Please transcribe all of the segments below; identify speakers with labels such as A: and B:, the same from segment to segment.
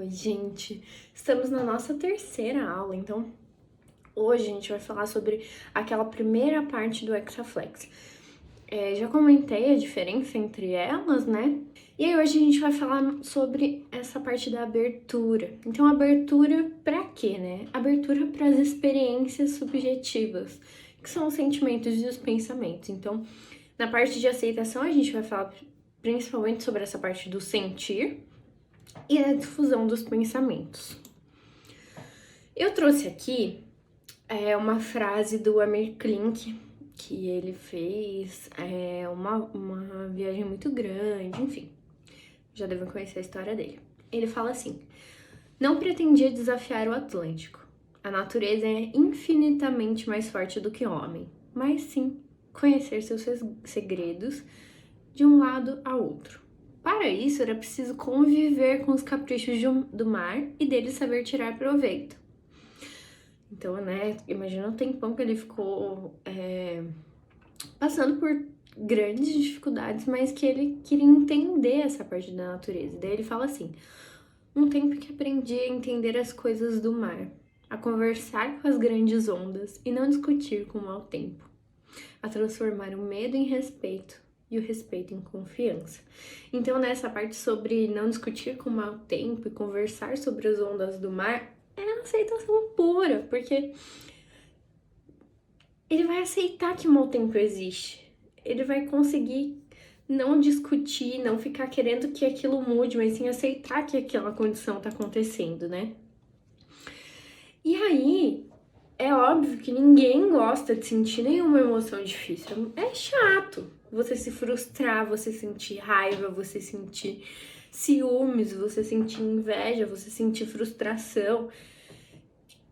A: Oi, gente! Estamos na nossa terceira aula, então hoje a gente vai falar sobre aquela primeira parte do Hexaflex. Já comentei a diferença entre elas, né? E aí hoje a gente vai falar sobre essa parte da abertura. Então, abertura pra quê, né? Abertura para as experiências subjetivas, que são os sentimentos e os pensamentos. Então, na parte de aceitação, a gente vai falar principalmente sobre essa parte do sentir e a difusão dos pensamentos. Eu trouxe aqui uma frase do Amir Klink, que ele fez uma viagem muito grande, enfim, já devem conhecer a história dele. Ele fala assim: não pretendia desafiar o Atlântico. A natureza é infinitamente mais forte do que o homem, mas sim conhecer seus segredos de um lado a outro. Para isso, era preciso conviver com os caprichos do mar e dele saber tirar proveito. Então, né, imagina o tempão que ele ficou passando por grandes dificuldades, mas que ele queria entender essa parte da natureza. Daí ele fala assim: um tempo que aprendi a entender as coisas do mar, a conversar com as grandes ondas e não discutir com o mau tempo, a transformar o medo em respeito e o respeito em confiança. Então, nessa parte sobre não discutir com o mau tempo e conversar sobre as ondas do mar, é aceitação pura, porque ele vai aceitar que o mau tempo existe. Ele vai conseguir não discutir, não ficar querendo que aquilo mude, mas sim aceitar que aquela condição tá acontecendo, né? E aí, é óbvio que ninguém gosta de sentir nenhuma emoção difícil. É chato você se frustrar, você sentir raiva, você sentir ciúmes, você sentir inveja, você sentir frustração.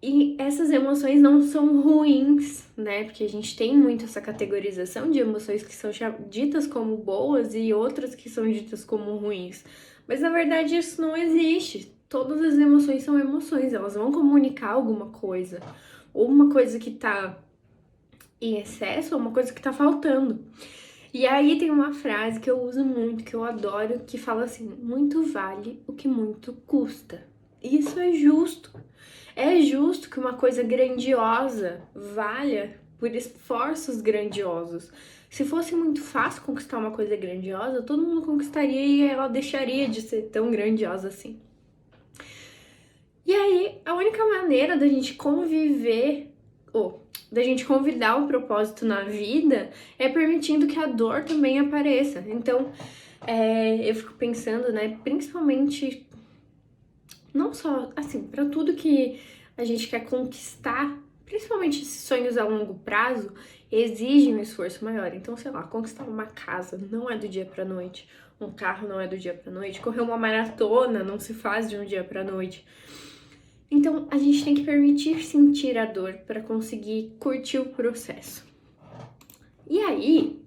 A: E essas emoções não são ruins, né? Porque a gente tem muito essa categorização de emoções que são ditas como boas e outras que são ditas como ruins. Mas na verdade isso não existe. Todas as emoções são emoções, elas vão comunicar alguma coisa. Ou uma coisa que tá em excesso, ou uma coisa que tá faltando. E aí tem uma frase que eu uso muito, que eu adoro, que fala assim: muito vale o que muito custa. Isso é justo. É justo que uma coisa grandiosa valha por esforços grandiosos. Se fosse muito fácil conquistar uma coisa grandiosa, todo mundo conquistaria e ela deixaria de ser tão grandiosa assim. E aí, a única maneira da gente conviver, ou da gente convidar o propósito na vida, é permitindo que a dor também apareça. Então, eu fico pensando, né, principalmente, não só, assim, para tudo que a gente quer conquistar, principalmente esses sonhos a longo prazo, exigem um esforço maior. Então, sei lá, conquistar uma casa não é do dia pra noite, um carro não é do dia pra noite, correr uma maratona não se faz de um dia pra noite. Então, a gente tem que permitir sentir a dor para conseguir curtir o processo. E aí,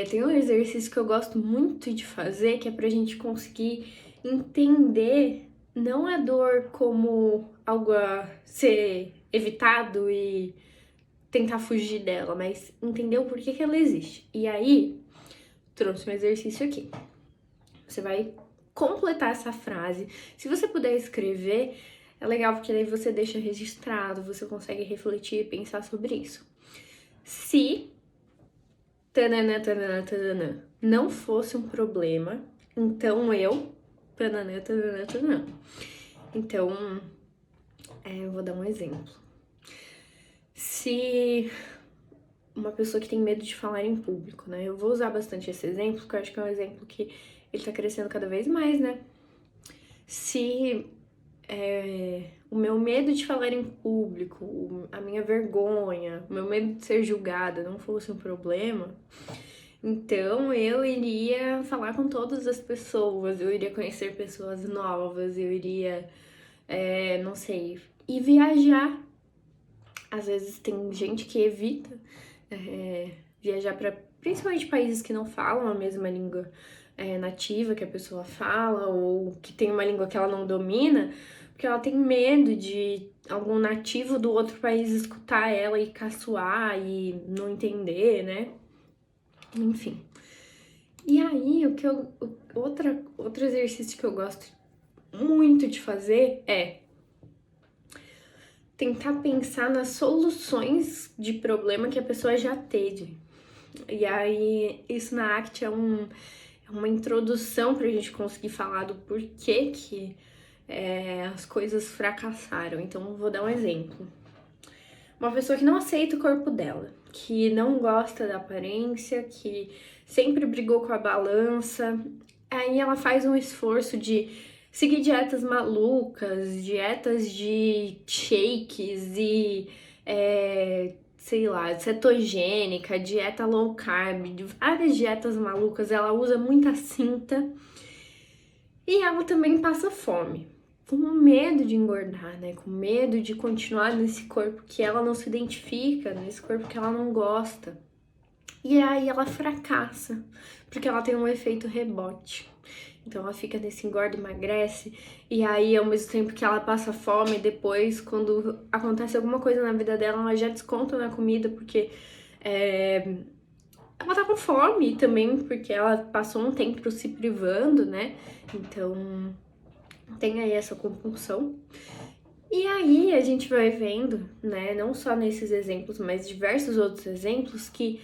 A: tem um exercício que eu gosto muito de fazer, que é pra gente conseguir entender não a dor como algo a ser evitado e tentar fugir dela, mas entender o porquê que ela existe. E aí, trouxe um exercício aqui. Você vai completar essa frase. Se você puder escrever, é legal porque daí você deixa registrado, você consegue refletir e pensar sobre isso. Se tanana, tanana, tanana, não fosse um problema, então eu tanana, tanana, tanana. Então, eu vou dar um exemplo. Se uma pessoa que tem medo de falar em público, né? Eu vou usar bastante esse exemplo, porque eu acho que é um exemplo que ele tá crescendo cada vez mais, né? Se o meu medo de falar em público, a minha vergonha, o meu medo de ser julgada não fosse um problema, então eu iria falar com todas as pessoas, eu iria conhecer pessoas novas, eu iria, não sei, ir viajar. Às vezes tem gente que evita viajar para principalmente países que não falam a mesma língua nativa que a pessoa fala, ou que tem uma língua que ela não domina, porque ela tem medo de algum nativo do outro país escutar ela e caçoar e não entender, né? Enfim. E aí, outro exercício que eu gosto muito de fazer é tentar pensar nas soluções de problema que a pessoa já teve. E aí, isso na ACT é uma introdução pra gente conseguir falar do porquê que as coisas fracassaram. Então, vou dar um exemplo. Uma pessoa que não aceita o corpo dela, que não gosta da aparência, que sempre brigou com a balança, aí ela faz um esforço de seguir dietas malucas, dietas de shakes e, sei lá, cetogênica, dieta low carb, de várias dietas malucas, ela usa muita cinta e ela também passa fome. Com medo de engordar, né? Com medo de continuar nesse corpo que ela não se identifica, nesse corpo que ela não gosta. E aí ela fracassa, porque ela tem um efeito rebote. Então ela fica nesse engorda, emagrece, e aí ao mesmo tempo que ela passa fome, depois quando acontece alguma coisa na vida dela, ela já desconta na comida, porque ela tá com fome também, porque ela passou um tempo se privando, né? Então tem aí essa compulsão. E aí a gente vai vendo, né, não só nesses exemplos, mas diversos outros exemplos, que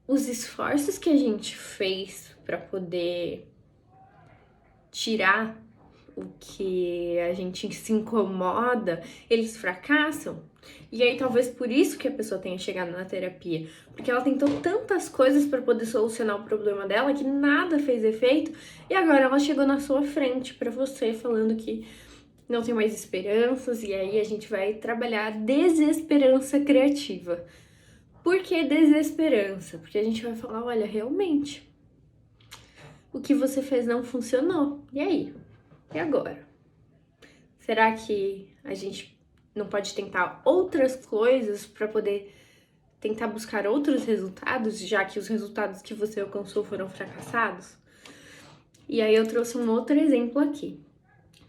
A: os esforços que a gente fez para poder tirar o que a gente se incomoda, eles fracassam. E aí talvez por isso que a pessoa tenha chegado na terapia, porque ela tentou tantas coisas para poder solucionar o problema dela que nada fez efeito, e agora ela chegou na sua frente para você falando que não tem mais esperanças, e aí a gente vai trabalhar a desesperança criativa. Por que desesperança? Porque a gente vai falar, olha, realmente, o que você fez não funcionou. E aí? E agora? Será que a gente não pode tentar outras coisas para poder tentar buscar outros resultados, já que os resultados que você alcançou foram fracassados? E aí eu trouxe um outro exemplo aqui,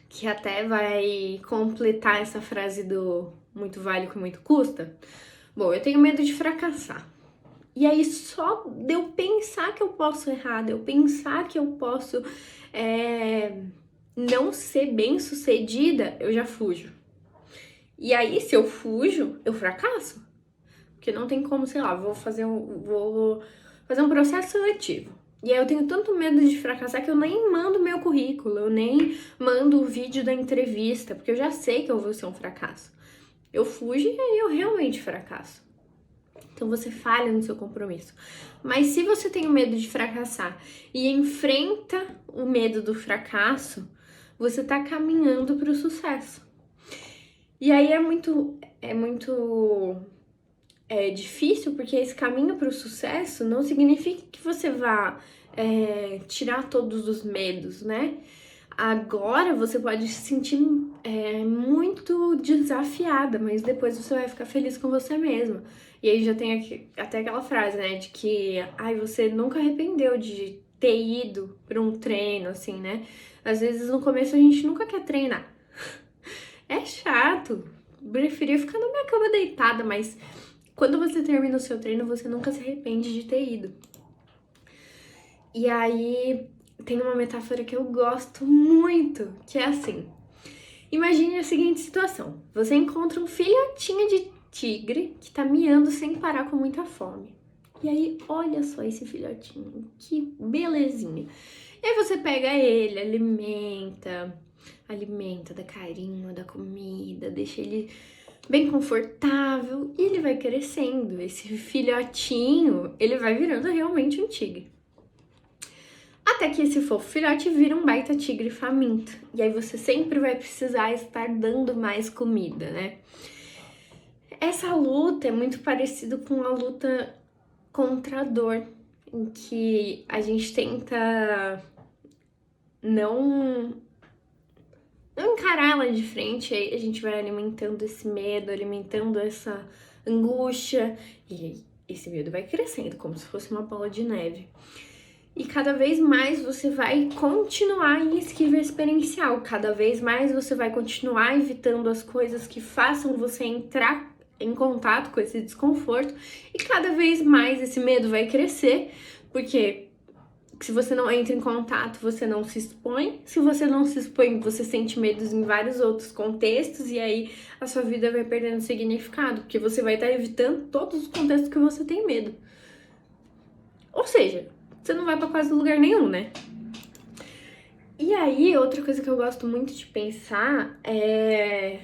A: que até vai completar essa frase do muito vale o que muito custa. Bom, eu tenho medo de fracassar. E aí só de eu pensar que eu posso errar, de eu pensar que eu posso não ser bem sucedida, eu já fujo. E aí, se eu fujo, eu fracasso. Porque não tem como, sei lá, vou fazer um processo seletivo. E aí eu tenho tanto medo de fracassar que eu nem mando meu currículo, eu nem mando o vídeo da entrevista, porque eu já sei que eu vou ser um fracasso. Eu fujo e aí eu realmente fracasso. Então você falha no seu compromisso. Mas se você tem o medo de fracassar e enfrenta o medo do fracasso, você tá caminhando para o sucesso. E aí é muito difícil, porque esse caminho para o sucesso não significa que você vá tirar todos os medos, né? Agora você pode se sentir muito desafiada, mas depois você vai ficar feliz com você mesma. E aí já tem aqui, até aquela frase, né, de que você nunca arrependeu de ter ido para um treino, assim, né? Às vezes no começo a gente nunca quer treinar. É chato. Preferia ficar na minha cama deitada, mas quando você termina o seu treino, você nunca se arrepende de ter ido. E aí tem uma metáfora que eu gosto muito, que é assim. Imagine a seguinte situação. Você encontra um filhotinho de tigre que tá miando sem parar com muita fome. E aí, olha só esse filhotinho, que belezinha. E aí você pega ele, alimenta, dá carinho, dá comida, deixa ele bem confortável e ele vai crescendo. Esse filhotinho, ele vai virando realmente um tigre. Até que esse fofo filhote vira um baita tigre faminto. E aí você sempre vai precisar estar dando mais comida, né? Essa luta é muito parecida com a luta contra a dor, em que a gente tenta não encarar ela de frente, aí a gente vai alimentando esse medo, alimentando essa angústia, e esse medo vai crescendo como se fosse uma bola de neve. E cada vez mais você vai continuar em esquiva experiencial, cada vez mais você vai continuar evitando as coisas que façam você entrar em contato com esse desconforto, e cada vez mais esse medo vai crescer, porque Se você não entra em contato, você não se expõe. Se você não se expõe, você sente medos em vários outros contextos e aí a sua vida vai perdendo significado, porque você vai estar evitando todos os contextos que você tem medo. Ou seja, você não vai pra quase lugar nenhum, né? E aí, outra coisa que eu gosto muito de pensar é...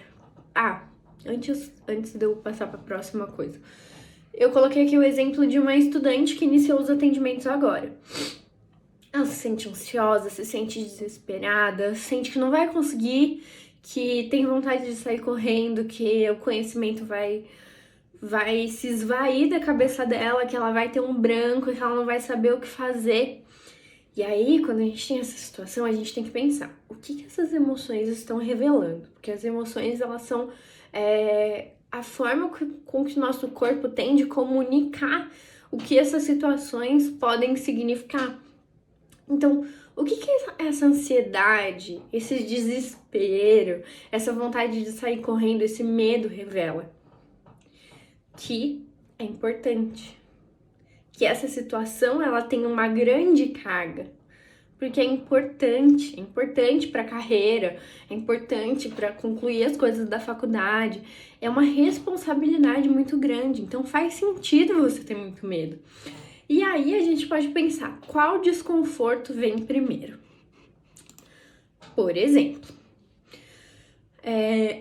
A: antes de eu passar pra próxima coisa. Eu coloquei aqui o exemplo de uma estudante que iniciou os atendimentos agora. Ela se sente ansiosa, se sente desesperada, sente que não vai conseguir, que tem vontade de sair correndo, que o conhecimento vai se esvair da cabeça dela, que ela vai ter um branco, que ela não vai saber o que fazer. E aí, quando a gente tem essa situação, a gente tem que pensar, o que essas emoções estão revelando? Porque as emoções, elas são a forma com que o nosso corpo tem de comunicar o que essas situações podem significar. Então, o que essa ansiedade, esse desespero, essa vontade de sair correndo, esse medo revela? Que é importante. Que essa situação, ela tem uma grande carga. Porque é importante para a carreira, é importante para concluir as coisas da faculdade. É uma responsabilidade muito grande, então faz sentido você ter muito medo. E aí a gente pode pensar, qual desconforto vem primeiro? Por exemplo,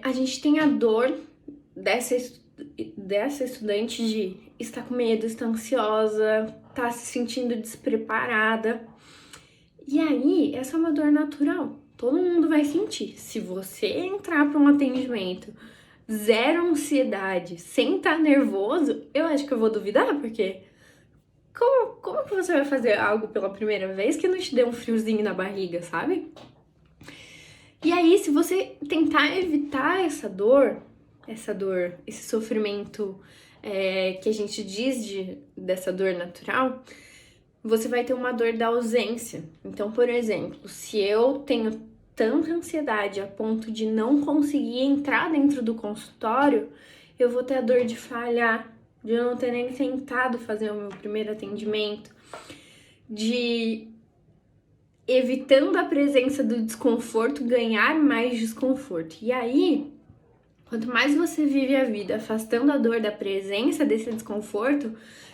A: a gente tem a dor dessa estudante de estar com medo, estar ansiosa, estar se sentindo despreparada. E aí, essa é uma dor natural, todo mundo vai sentir. Se você entrar para um atendimento zero ansiedade, sem estar nervoso, eu acho que eu vou duvidar, porque como que você vai fazer algo pela primeira vez que não te dê um friozinho na barriga, sabe? E aí, se você tentar evitar essa dor, esse sofrimento que a gente diz dessa dor natural, você vai ter uma dor da ausência. Então, por exemplo, se eu tenho tanta ansiedade a ponto de não conseguir entrar dentro do consultório, eu vou ter a dor de falhar, de eu não ter nem tentado fazer o meu primeiro atendimento, de, evitando a presença do desconforto, ganhar mais desconforto. E aí, quanto mais você vive a vida afastando a dor da presença desse desconforto,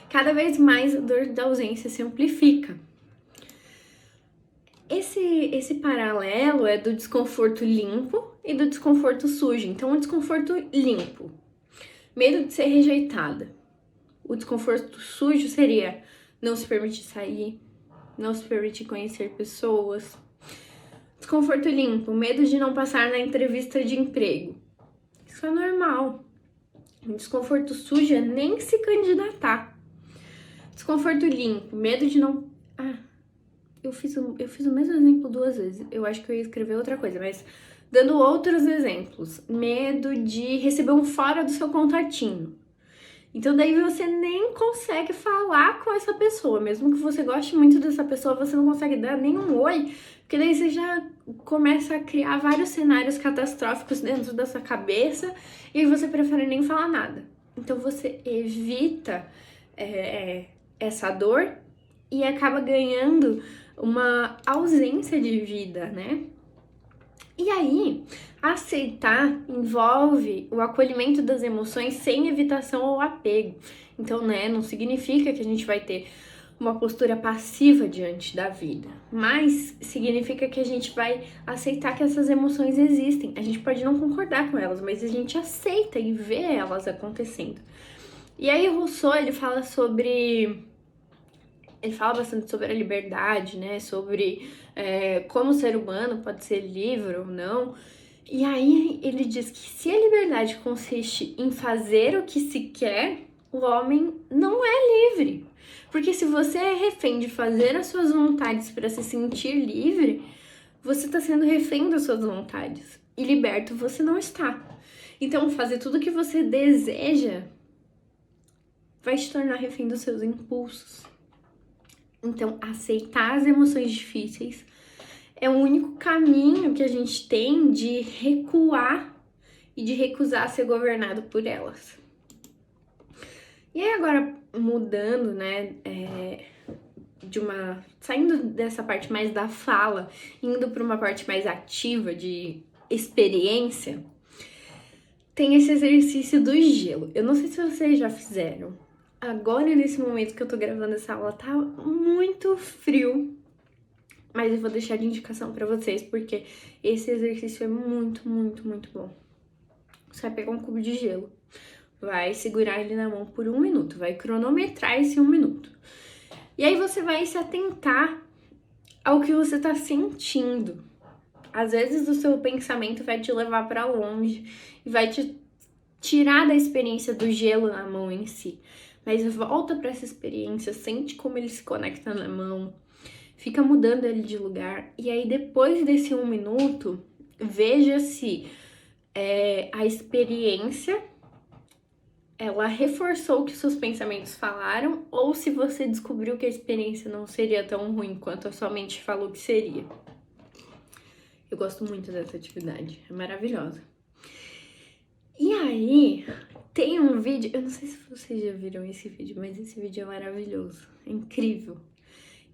A: cada vez mais a dor da ausência se amplifica. Esse paralelo é do desconforto limpo e do desconforto sujo. Então, o desconforto limpo, medo de ser rejeitada. O desconforto sujo seria não se permitir sair, não se permitir conhecer pessoas. Desconforto limpo, medo de não passar na entrevista de emprego. Isso é normal. O desconforto sujo é nem se candidatar. Desconforto limpo, medo de não... Eu fiz o mesmo exemplo 2 vezes. Eu acho que eu ia escrever outra coisa, mas dando outros exemplos. Medo de receber um fora do seu contatinho. Então daí você nem consegue falar com essa pessoa. Mesmo que você goste muito dessa pessoa, você não consegue dar nenhum oi. Porque daí você já começa a criar vários cenários catastróficos dentro da sua cabeça e você prefere nem falar nada. Então você evita essa dor e acaba ganhando uma ausência de vida, né? E aí, aceitar envolve o acolhimento das emoções sem evitação ou apego. Então, né, não significa que a gente vai ter uma postura passiva diante da vida, mas significa que a gente vai aceitar que essas emoções existem. A gente pode não concordar com elas, mas a gente aceita e vê elas acontecendo. E aí, Rousseau, ele fala bastante sobre a liberdade, né? Sobre como o ser humano pode ser livre ou não. E aí ele diz que se a liberdade consiste em fazer o que se quer, o homem não é livre. Porque se você é refém de fazer as suas vontades para se sentir livre, você está sendo refém das suas vontades. E liberto você não está. Então, fazer tudo o que você deseja vai te tornar refém dos seus impulsos. Então, aceitar as emoções difíceis é o único caminho que a gente tem de recuar e de recusar ser governado por elas. E aí agora, mudando, né, saindo dessa parte mais da fala, indo para uma parte mais ativa de experiência, tem esse exercício do gelo. Eu não sei se vocês já fizeram. Agora, nesse momento que eu tô gravando essa aula, tá muito frio. Mas eu vou deixar de indicação pra vocês, porque esse exercício é muito, muito, muito bom. Você vai pegar um cubo de gelo, vai segurar ele na mão por 1 minuto, vai cronometrar esse 1 minuto. E aí você vai se atentar ao que você tá sentindo. Às vezes o seu pensamento vai te levar pra longe e vai te tirar da experiência do gelo na mão em si. Mas volta pra essa experiência, sente como ele se conecta na mão, fica mudando ele de lugar. E aí depois desse 1 minuto, veja se a experiência ela reforçou o que seus pensamentos falaram ou se você descobriu que a experiência não seria tão ruim quanto a sua mente falou que seria. Eu gosto muito dessa atividade, é maravilhosa. E aí, tem um vídeo, eu não sei se vocês já viram esse vídeo, mas esse vídeo é maravilhoso, é incrível.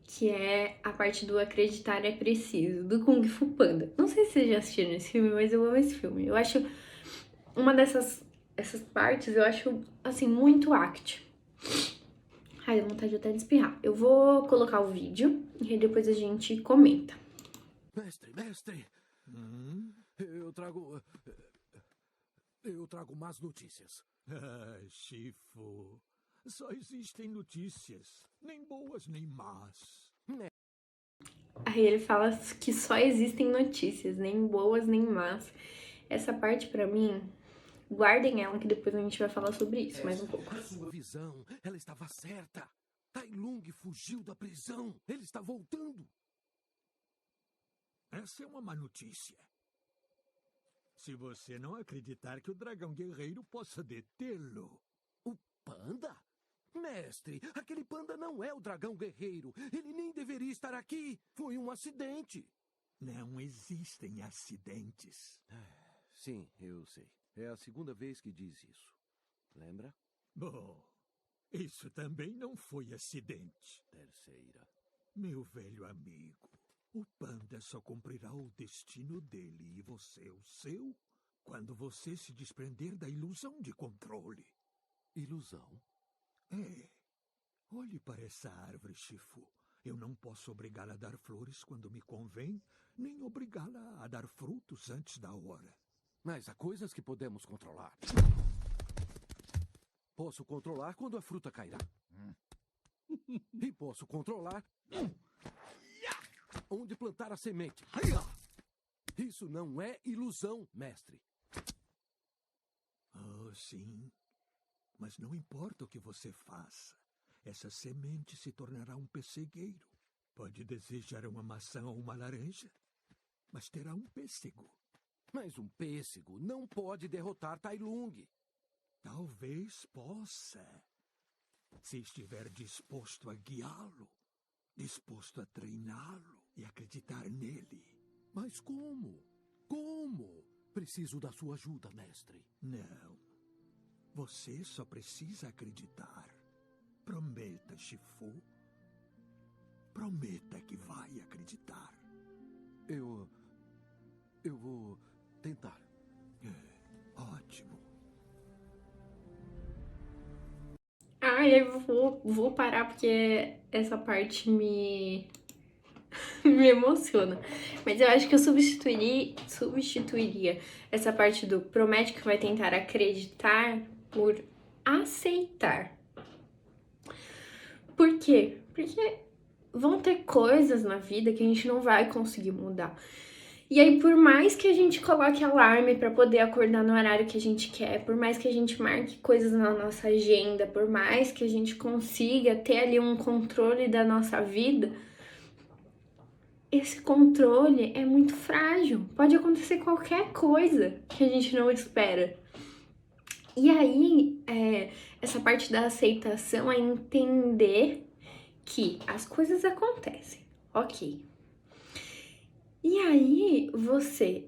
A: Que é a parte do acreditar é preciso, do Kung Fu Panda. Não sei se vocês já assistiram esse filme, mas eu amo esse filme. Eu acho uma essas partes, eu acho, assim, muito act. Ai, dá vontade até de espirrar. Eu vou colocar o vídeo e aí depois a gente comenta.
B: Mestre! Eu trago más notícias.
C: Shifu, só existem notícias, nem boas nem más.
A: Aí ele fala que só existem notícias, nem boas nem más. Essa parte, pra mim, guardem ela que depois a gente vai falar sobre isso mais um pouco.
B: A sua visão, ela estava certa. Tai Lung fugiu da prisão. Ele está voltando.
C: Essa é uma má notícia. Se você não acreditar que o dragão guerreiro possa detê-lo.
B: O panda? Mestre, aquele panda não é o dragão guerreiro. Ele nem deveria estar aqui. Foi um acidente.
C: Não existem acidentes.
B: Sim, eu sei. É a segunda vez que diz isso. Lembra?
C: Bom, isso também não foi acidente.
B: Terceira.
C: Meu velho amigo, o panda só cumprirá o destino dele e você o seu quando você se desprender da ilusão de controle.
B: Ilusão?
C: É. Olhe para essa árvore, Shifu. Eu não posso obrigá-la a dar flores quando me convém, nem obrigá-la a dar frutos antes da hora.
B: Mas há coisas que podemos controlar. Posso controlar quando a fruta cairá. E posso controlar onde plantar a semente. Isso não é ilusão, mestre.
C: Oh, sim. Mas não importa o que você faça. Essa semente se tornará um pessegueiro. Pode desejar uma maçã ou uma laranja, mas terá um pêssego.
B: Mas um pêssego não pode derrotar Tai Lung.
C: Talvez possa. Se estiver disposto a guiá-lo, disposto a treiná-lo e acreditar nele.
B: Mas como? Como? Preciso da sua ajuda, mestre.
C: Não. Você só precisa acreditar. Prometa, Shifu. Prometa que vai acreditar.
B: Eu vou tentar.
C: Ótimo.
A: Eu vou parar porque essa parte me emociona. Mas eu acho que eu substituiria essa parte do promete que vai tentar acreditar por aceitar. Por quê? Porque vão ter coisas na vida que a gente não vai conseguir mudar. E aí, por mais que a gente coloque alarme para poder acordar no horário que a gente quer, por mais que a gente marque coisas na nossa agenda, por mais que a gente consiga ter ali um controle da nossa vida, esse controle é muito frágil. Pode acontecer qualquer coisa que a gente não espera. E aí, essa parte da aceitação é entender que as coisas acontecem, ok. E aí, você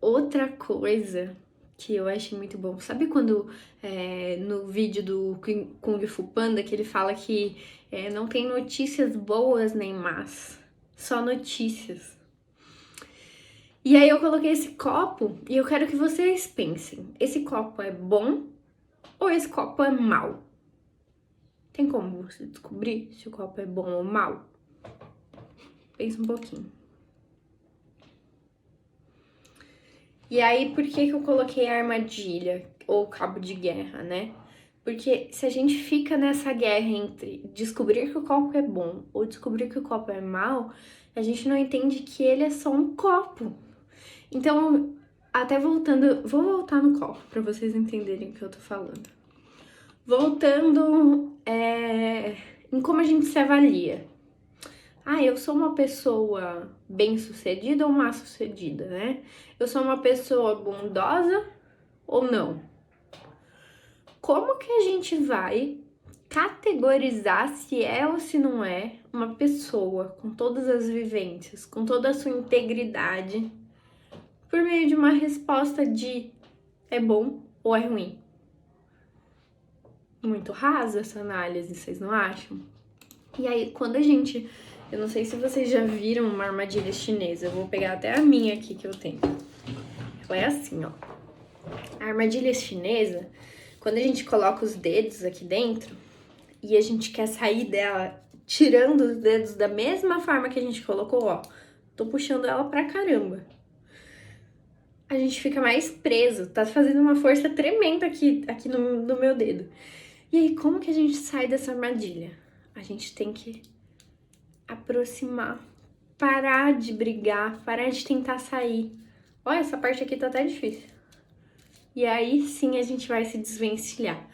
A: outra coisa que eu achei muito bom, sabe quando no vídeo do Kung Fu Panda que ele fala que não tem notícias boas nem más, só notícias. E aí eu coloquei esse copo e eu quero que vocês pensem, esse copo é bom ou esse copo é mau? Tem como você descobrir se o copo é bom ou mau? Pensa um pouquinho. E aí, por que eu coloquei a armadilha ou cabo de guerra, né? Porque se a gente fica nessa guerra entre descobrir que o copo é bom ou descobrir que o copo é mau, a gente não entende que ele é só um copo. Então, até voltando, vou voltar no copo para vocês entenderem o que eu tô falando. Voltando em como a gente se avalia. Eu sou uma pessoa bem-sucedida ou má-sucedida, né? Eu sou uma pessoa bondosa ou não? Como que a gente vai categorizar se é ou se não é uma pessoa com todas as vivências, com toda a sua integridade, por meio de uma resposta de é bom ou é ruim? Muito rasa essa análise, vocês não acham? E aí, quando a gente... Eu não sei se vocês já viram uma armadilha chinesa. Eu vou pegar até a minha aqui que eu tenho. Ela é assim, ó. A armadilha chinesa, quando a gente coloca os dedos aqui dentro e a gente quer sair dela tirando os dedos da mesma forma que a gente colocou, ó. Tô puxando ela pra caramba. A gente fica mais preso. Tá fazendo uma força tremenda aqui no meu dedo. E aí, como que a gente sai dessa armadilha? A gente tem que aproximar, parar de brigar, parar de tentar sair. Olha, essa parte aqui tá até difícil. E aí sim a gente vai se desvencilhar.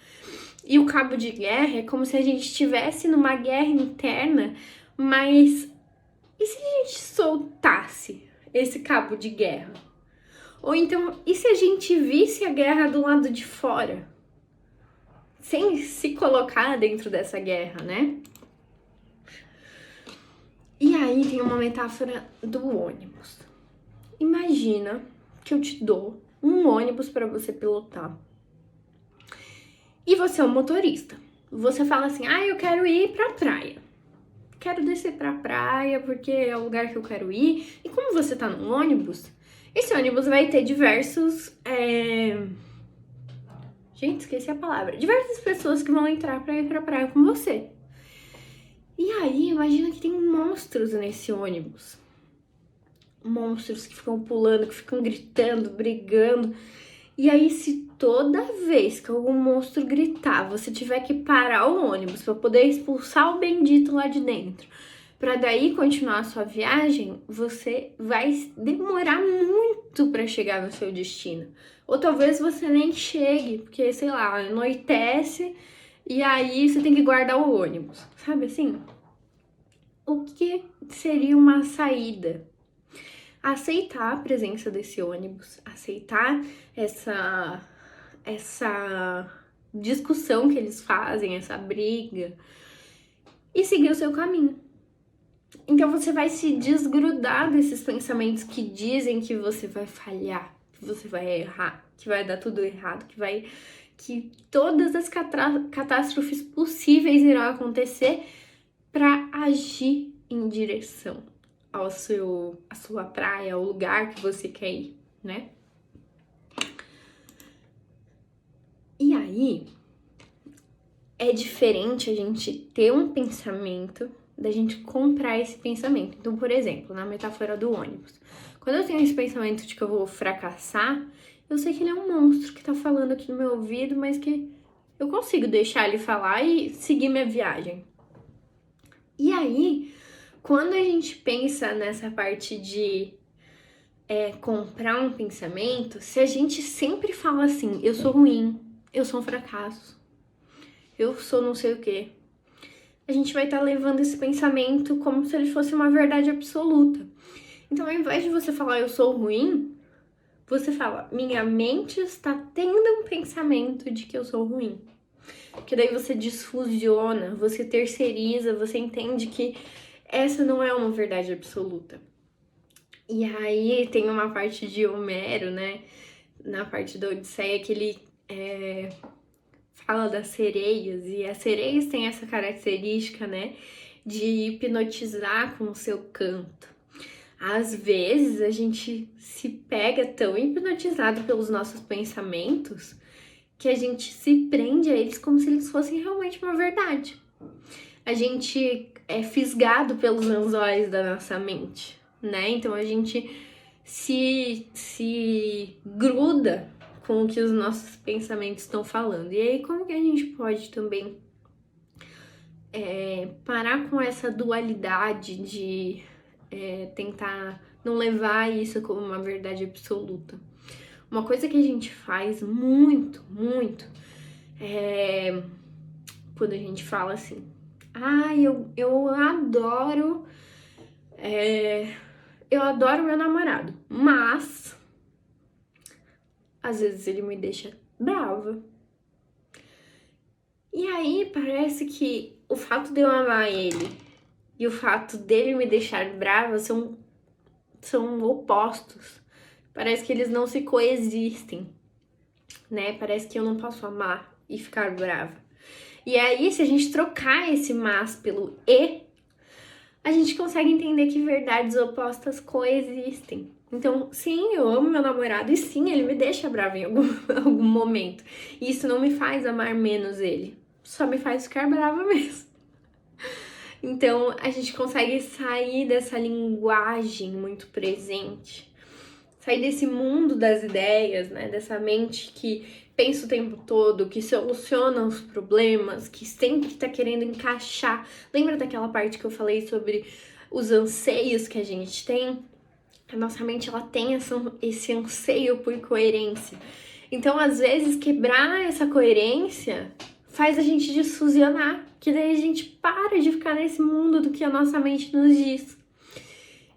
A: E o cabo de guerra é como se a gente estivesse numa guerra interna, mas e se a gente soltasse esse cabo de guerra? Ou então, e se a gente visse a guerra do lado de fora? Sem se colocar dentro dessa guerra, né? E aí tem uma metáfora do ônibus. Imagina que eu te dou um ônibus para você pilotar. E você é um motorista. Você fala assim, eu quero ir pra praia. Quero descer pra praia porque é o lugar que eu quero ir. E como você tá num ônibus, esse ônibus vai ter diversos... Gente, esqueci a palavra. Diversas pessoas que vão entrar pra ir pra praia com você. E aí, imagina que tem monstros nesse ônibus. Monstros que ficam pulando, que ficam gritando, brigando. E aí, se toda vez que algum monstro gritar, você tiver que parar o ônibus para poder expulsar o bendito lá de dentro, para daí continuar a sua viagem, você vai demorar muito para chegar no seu destino. Ou talvez você nem chegue, porque, sei lá, anoitece e aí você tem que guardar o ônibus, sabe assim? O que seria uma saída? Aceitar a presença desse ônibus, aceitar essa discussão que eles fazem, essa briga, e seguir o seu caminho. Então você vai se desgrudar desses pensamentos que dizem que você vai falhar, que você vai errar, que vai dar tudo errado, que todas as catástrofes possíveis irão acontecer para agir em direção à sua praia, ao lugar que você quer ir, né? E aí, é diferente a gente ter um pensamento da gente comprar esse pensamento. Então, por exemplo, na metáfora do ônibus, quando eu tenho esse pensamento de que eu vou fracassar, eu sei que ele é um monstro que tá falando aqui no meu ouvido, mas que eu consigo deixar ele falar e seguir minha viagem. E aí, quando a gente pensa nessa parte de comprar um pensamento, se a gente sempre fala assim, eu sou ruim, eu sou um fracasso, eu sou não sei o quê, a gente vai estar levando esse pensamento como se ele fosse uma verdade absoluta. Então, ao invés de você falar eu sou ruim, você fala, minha mente está tendo um pensamento de que eu sou ruim. Porque daí você desfusiona, você terceiriza, você entende que essa não é uma verdade absoluta. E aí tem uma parte de Homero, né, na parte da Odisseia, que ele fala das sereias, e as sereias têm essa característica, né, de hipnotizar com o seu canto. Às vezes a gente se pega tão hipnotizado pelos nossos pensamentos que a gente se prende a eles como se eles fossem realmente uma verdade. A gente é fisgado pelos anzóis da nossa mente, né? Então a gente se gruda com o que os nossos pensamentos estão falando. E aí, como que a gente pode também parar com essa dualidade de tentar não levar isso como uma verdade absoluta? Uma coisa que a gente faz muito, muito, quando a gente fala assim, eu adoro meu namorado, mas às vezes ele me deixa brava. E aí parece que o fato de eu amar ele e o fato dele me deixar brava são opostos. Parece que eles não se coexistem, né? Parece que eu não posso amar e ficar brava. E aí, se a gente trocar esse mas pelo e, a gente consegue entender que verdades opostas coexistem. Então, sim, eu amo meu namorado e sim, ele me deixa brava em algum momento. E isso não me faz amar menos ele, só me faz ficar brava mesmo. Então, a gente consegue sair dessa linguagem muito presente, sair desse mundo das ideias, né? Dessa mente que pensa o tempo todo, que soluciona os problemas, que sempre tá querendo encaixar. Lembra daquela parte que eu falei sobre os anseios que a gente tem? A nossa mente, ela tem esse anseio por coerência. Então, às vezes, quebrar essa coerência faz a gente desfusionar, que daí a gente para de ficar nesse mundo do que a nossa mente nos diz.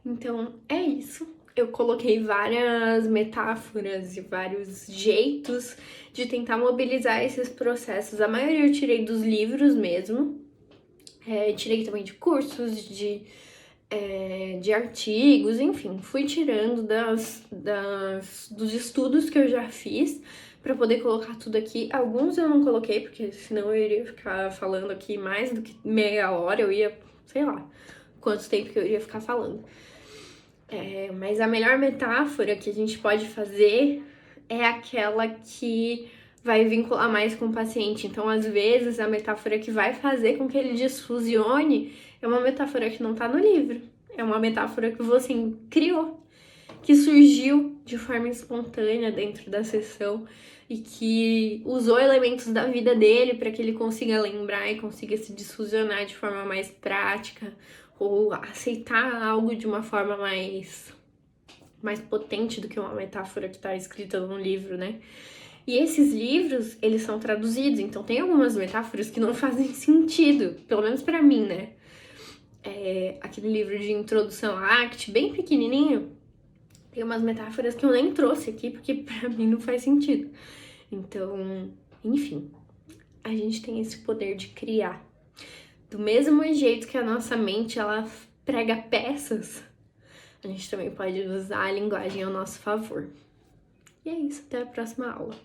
A: Então, é isso. Eu coloquei várias metáforas e vários jeitos de tentar mobilizar esses processos. A maioria eu tirei dos livros mesmo. Tirei também de cursos, de artigos, enfim. Fui tirando dos estudos que eu já fiz para poder colocar tudo aqui. Alguns eu não coloquei, porque senão eu iria ficar falando aqui mais do que meia hora. Eu ia, sei lá, quanto tempo que eu iria ficar falando. Mas a melhor metáfora que a gente pode fazer é aquela que vai vincular mais com o paciente. Então, às vezes, a metáfora que vai fazer com que ele desfusione é uma metáfora que não tá no livro. É uma metáfora que você criou, que surgiu de forma espontânea dentro da sessão e que usou elementos da vida dele para que ele consiga lembrar e consiga se desfusionar de forma mais prática, ou aceitar algo de uma forma mais potente do que uma metáfora que está escrita no livro, né? E esses livros, eles são traduzidos, então tem algumas metáforas que não fazem sentido, pelo menos para mim, né? Aquele livro de introdução à arte, bem pequenininho, tem umas metáforas que eu nem trouxe aqui, porque para mim não faz sentido. Então, enfim, a gente tem esse poder de criar. Do mesmo jeito que a nossa mente, ela prega peças, a gente também pode usar a linguagem ao nosso favor. E é isso, até a próxima aula.